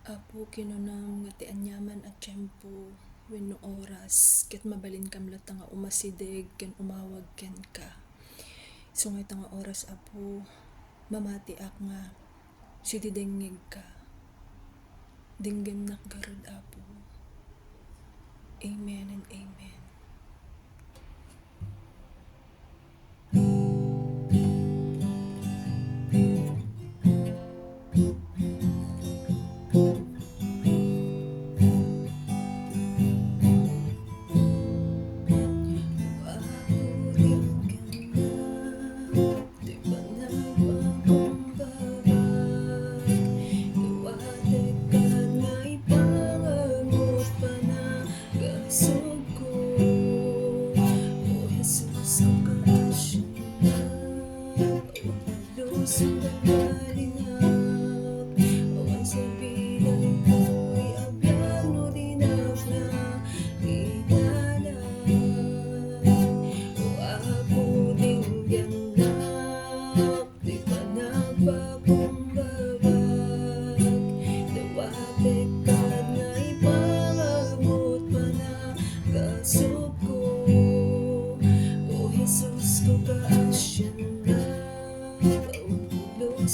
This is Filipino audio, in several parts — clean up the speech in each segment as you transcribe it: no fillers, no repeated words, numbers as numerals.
Apo kinunam nga ti anyaman at tiyempo wenno oras ket mabalin kam latta nga umasideg ken umawag ken ka. So nga nga oras apo mamati ak nga sididengngeg ka. Dinggennak garud apo. Amen and amen.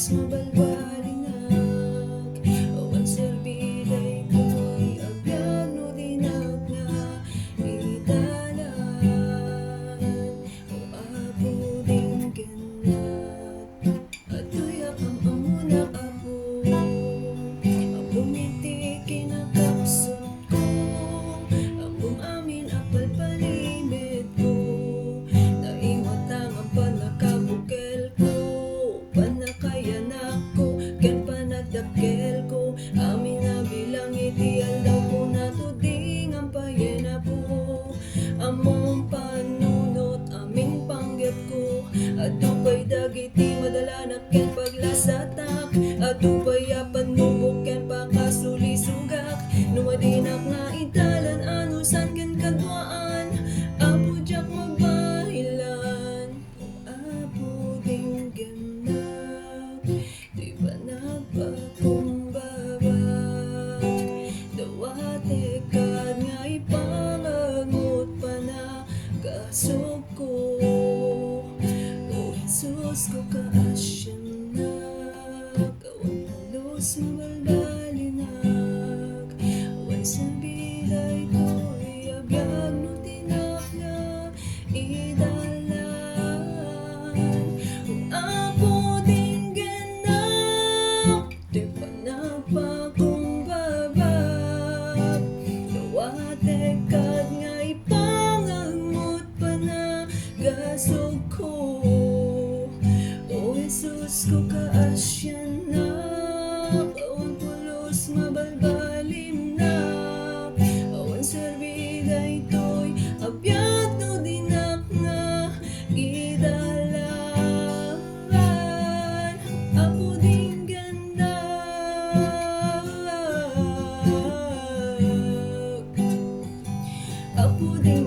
Mabalbalinag awan serbiday ko'y abyan no dinag na italan o apo dinggenat at tuyak ang amunak apo ang bumiti kinakapsot ko ang bumamin apal palimit ko naiwatang ang panakabukel ko panakayanak ko ken panagdakkel ko amin na bilang iti aldaw ko natuding ang payena po among panunot aming panggap ko adupay dagiti madalanak ken paglasatak adupay apanubok ken pakasulisugak numadinak nga italan anusan ken kadwaan apo jak magbahilan o apo dinggennak di ba nagpakumbabak dawate kad nga ipangangot pa na kasog ko o Jesus ko kaasyanak awan halos mabalbalinag awan serbiday ko'y abyan no tinak na idalan o apo dinggennak di pa nagpakumbabak dawate kad nga ipangangot pa na gasog ko o Jesus ko kaasyanak awan pulos mabalbalim na awan serbiday to'y abyan no dinak nga idalan apo dinggennak apo dinggennak